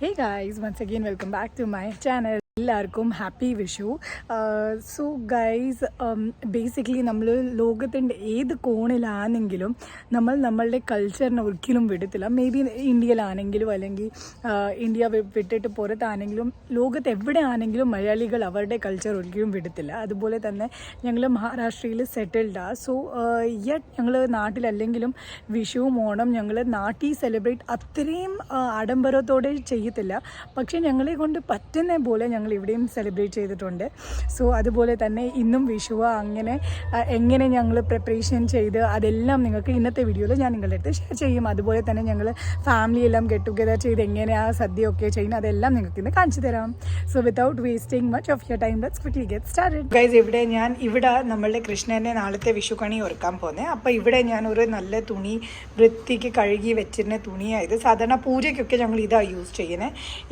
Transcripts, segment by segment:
Hey guys, once again welcome back to my channel. എല്ലാവർക്കും happy Vishu. So guys, basically നമ്മൾ ലോകത്തിൻ്റെ ഏത് കോണിലാണെങ്കിലും നമ്മളുടെ കൾച്ചറിനെ ഒരിക്കലും വിടത്തില്ല. മേ ബി ഇന്ത്യയിലാണെങ്കിലും അല്ലെങ്കിൽ ഇന്ത്യ വിട്ടിട്ട് പുറത്താണെങ്കിലും ലോകത്ത് എവിടെ ആണെങ്കിലും മലയാളികൾ അവരുടെ കൾച്ചർ ഒരിക്കലും വിടത്തില്ല. അതുപോലെ തന്നെ ഞങ്ങൾ മഹാരാഷ്ട്രയിൽ സെറ്റിൽഡാണ്. സോ ഞങ്ങൾ നാട്ടിലല്ലെങ്കിലും വിഷുവും ഓണം ഞങ്ങൾ നാട്ടിൽ സെലിബ്രേറ്റ് അത്രയും ആഡംബരത്തോടെ ചെയ്യത്തില്ല. പക്ഷേ ഞങ്ങളെ കൊണ്ട് പറ്റുന്ന പോലെ ഞങ്ങൾ ഇവിടെയും സെലിബ്രേറ്റ് ചെയ്തിട്ടുണ്ട്. സോ അതുപോലെ തന്നെ ഇന്നും വിഷുവ അങ്ങനെ എങ്ങനെ ഞങ്ങൾ പ്രിപ്പറേഷൻ ചെയ്ത് അതെല്ലാം നിങ്ങൾക്ക് ഇന്നത്തെ വീഡിയോയിൽ ഞാൻ നിങ്ങളുടെ അടുത്ത് ഷെയർ ചെയ്യും. അതുപോലെ തന്നെ ഞങ്ങൾ ഫാമിലിയെല്ലാം ഗെറ്റ് ടുഗെദർ ചെയ്ത് എങ്ങനെയാണ് സദ്യയൊക്കെ ചെയ്യുന്നത് അതെല്ലാം നിങ്ങൾക്ക് ഇന്ന് കാണിച്ചു തരാം. So without wasting much of your time let's quickly get started. Guys, ഇവിടെ നമ്മളുടെ കൃഷ്ണനെ നാളത്തെ വിഷുക്കണി ഒരുക്കാൻ പോകുന്നത്. അപ്പോൾ ഇവിടെ ഞാൻ ഒരു നല്ല തുണി വൃത്തിക്ക് കഴുകി വെച്ചിരുന്ന തുണിയായത്. സാധാരണ പൂജയ്ക്കൊക്കെ ഞങ്ങൾ ഇതാണ് യൂസ് ചെയ്യുന്നത്.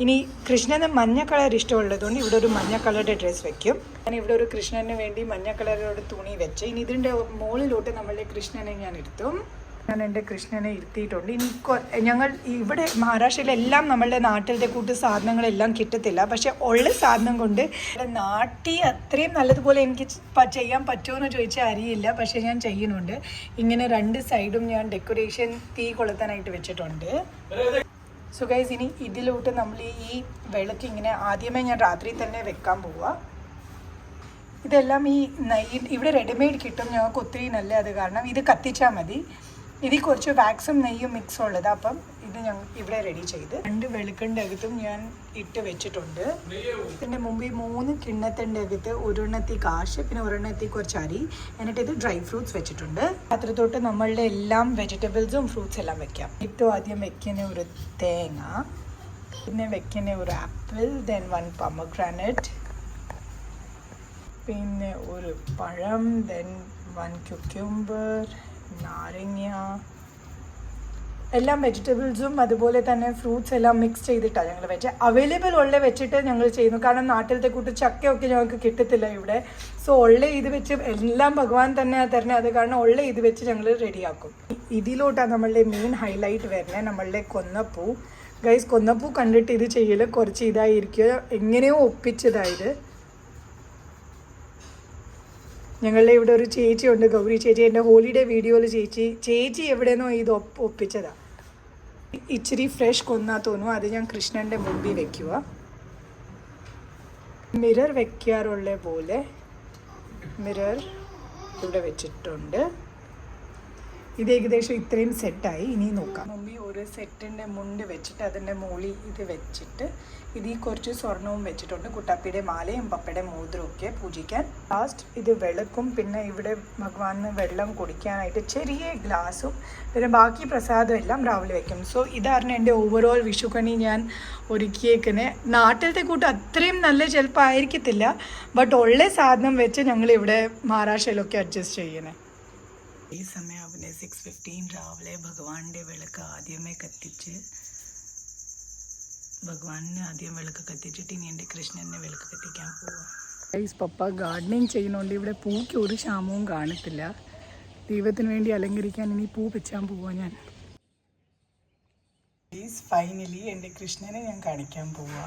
ഇനി കൃഷ്ണന് മഞ്ഞ കളർ ഇഷ്ടമുള്ളതുകൊണ്ട് ഇവിടെ ഒരു മഞ്ഞ കളറുടെ ഡ്രസ്സ് വെക്കും. ഞാൻ ഇവിടെ ഒരു കൃഷ്ണന് വേണ്ടി മഞ്ഞ കളറുടെ തുണി വെച്ച് ഇനി ഇതിൻ്റെ മുകളിലോട്ട് നമ്മളുടെ കൃഷ്ണനെ ഞാൻ എടുത്തു. ഞാൻ എൻ്റെ കൃഷ്ണനെ ഇരുത്തിയിട്ടുണ്ട്. ഇനി ഞങ്ങൾ ഇവിടെ മഹാരാഷ്ട്രയിലെല്ലാം നമ്മളുടെ നാട്ടിലത്തെ കൂട്ട് സാധനങ്ങളെല്ലാം കിട്ടത്തില്ല. പക്ഷെ ഉള്ള സാധനം കൊണ്ട് നാട്ടിൽ അത്രയും നല്ലതുപോലെ എനിക്ക് ചെയ്യാൻ പറ്റുമോ ചോദിച്ചാൽ അറിയില്ല. പക്ഷെ ഞാൻ ചെയ്യുന്നുണ്ട്. ഇങ്ങനെ രണ്ട് സൈഡും ഞാൻ ഡെക്കറേഷൻ തീ കൊളുത്താനായിട്ട് വെച്ചിട്ടുണ്ട്. സോ ഗൈസ്, ഇനി ഇതിലോട്ട് നമ്മൾ ഈ വിളക്ക് ഇങ്ങനെ ആദ്യമേ ഞാൻ രാത്രി തന്നെ വെക്കാൻ പോവുക. ഇതെല്ലാം ഇവിടെ റെഡിമെയ്ഡ് കിട്ടും. ഞങ്ങൾക്ക് ഒത്തിരി നല്ല അത് കാരണം ഇത് കത്തിച്ചാൽ മതി. ഇതിൽ കുറച്ച് വാക്സും നെയ്യും മിക്സ് ഉള്ളത്. അപ്പം ഇത് ഞങ്ങൾ ഇവിടെ റെഡി ചെയ്ത് 2 വെളുക്കൻ്റെ അകത്തും ഞാൻ ഇട്ട് വെച്ചിട്ടുണ്ട്. ഇതിൻ്റെ മുമ്പ് 3 കിണ്ണത്തിൻ്റെ അകത്ത് ഒരെണ്ണത്തി കാശ് പിന്നെ ഒരെണ്ണത്തി കുറച്ച് അരി എന്നിട്ട് ഇത് ഡ്രൈ ഫ്രൂട്ട്സ് വെച്ചിട്ടുണ്ട്. പാത്രത്തോട്ട് നമ്മളുടെ എല്ലാം വെജിറ്റബിൾസും ഫ്രൂട്ട്സ് എല്ലാം വെക്കാം. ഏറ്റവും ആദ്യം വെക്കുന്ന ഒരു തേങ്ങ, പിന്നെ വെക്കുന്ന ഒരു ആപ്പിൾ, ദെൻ 1 പൊമഗ്രാനറ്റ്, പിന്നെ ഒരു പഴം, ദെൻ 1 ക്യുക്യൂംബർ, നാരങ്ങ, എല്ലാം വെജിറ്റബിൾസും അതുപോലെ തന്നെ ഫ്രൂട്ട്സ് എല്ലാം മിക്സ് ചെയ്തിട്ടാണ് ഞങ്ങൾ വെച്ച് അവൈലബിൾ ഉള്ള വെച്ചിട്ട് ഞങ്ങൾ ചെയ്യുന്നു. കാരണം നാട്ടിലത്തെ കൂട്ട് ചക്കയൊക്കെ ഞങ്ങൾക്ക് കിട്ടത്തില്ല ഇവിടെ. സോ ഉള്ള ഇത് വെച്ച് എല്ലാം ഭഗവാൻ തന്നെ തരണേ. അത് കാരണം ഉള്ള ഇത് വെച്ച് ഞങ്ങൾ റെഡിയാക്കും. ഇതിലോട്ടാണ് നമ്മളുടെ മെയിൻ ഹൈലൈറ്റ് വരുന്നത്, നമ്മളുടെ കൊന്നപ്പൂ. ഗൈസ്, കൊന്നപ്പൂ കണ്ടിട്ട് ഇത് ചെയ്യൽ കുറച്ച് ഇതായിരിക്കുക, എങ്ങനെയോ ഒപ്പിച്ചതായത്. ഞങ്ങളുടെ ഇവിടെ ഒരു ചേച്ചിയുണ്ട്, ഗൗരി ചേച്ചി. എൻ്റെ ഹോളിഡേ വീഡിയോയിൽ ചേച്ചി എവിടെയെന്നോ ഇത് ഒപ്പിച്ചതാണ്. ഇച്ചിരി ഫ്രഷ് കൊന്നാ തോന്നുന്നു. അത് ഞാൻ കൃഷ്ണൻ്റെ മുമ്പിൽ വെക്കുക. മിറർ വെക്കാറുള്ള പോലെ മിറർ ഇവിടെ വെച്ചിട്ടുണ്ട്. ഇത് ഏകദേശം ഇത്രയും സെറ്റായി. ഇനി നോക്കാം. മുമ്പിൽ ഒരു സെറ്റിൻ്റെ മുണ്ട് വെച്ചിട്ട് അതിൻ്റെ മുകളിൽ ഇത് വെച്ചിട്ട് ഇതിൽ കുറച്ച് സ്വർണവും വെച്ചിട്ടുണ്ട്. കുട്ടാപ്പിയുടെ മാലയും പപ്പയുടെ മോതിരവും ഒക്കെ പൂജിക്കാൻ. ലാസ്റ്റ് ഇത് വിളക്കും. പിന്നെ ഇവിടെ ഭഗവാന് വെള്ളം കുടിക്കാനായിട്ട് ചെറിയ ഗ്ലാസും പിന്നെ ബാക്കി പ്രസാദം എല്ലാം രാവിലെ വെക്കും. സോ ഇതാണ് എൻ്റെ ഓവറോൾ വിഷുക്കണി ഞാൻ ഒരുക്കിയേക്കുന്നത്. നാട്ടിലത്തെ കൂട്ട് അത്രയും നല്ല ചിലപ്പോൾ ആയിരിക്കത്തില്ല. ബട്ട് ഉള്ള സാധനം വെച്ച് ഞങ്ങളിവിടെ മഹാരാഷ്ട്രയിലൊക്കെ അഡ്ജസ്റ്റ് ചെയ്യണേ. ഈ സമയം 6:15 രാവിലെ ഭഗവാന്റെ വിളക്ക് ആദ്യമേ കത്തിച്ച് ഭഗവാന് ആദ്യം വിളക്ക് കത്തിച്ചിട്ട് ഇനി എൻ്റെ കൃഷ്ണൻ്റെ വിളക്ക് കത്തിക്കാൻ പോവാം. ഗൈസ്, പപ്പ ഗാർഡനിങ് ചെയ്യുന്നതുകൊണ്ട് ഇവിടെ പൂക്ക് ഒരു ക്ഷാമവും കാണത്തില്ല. ദൈവത്തിന് വേണ്ടി അലങ്കരിക്കാൻ ഇനി പൂ വെച്ചാൻ പോവാ ഞാൻ. ഗൈസ്, ഫൈനലി എൻ്റെ കൃഷ്ണനെ ഞാൻ കാണിക്കാൻ പോവാ.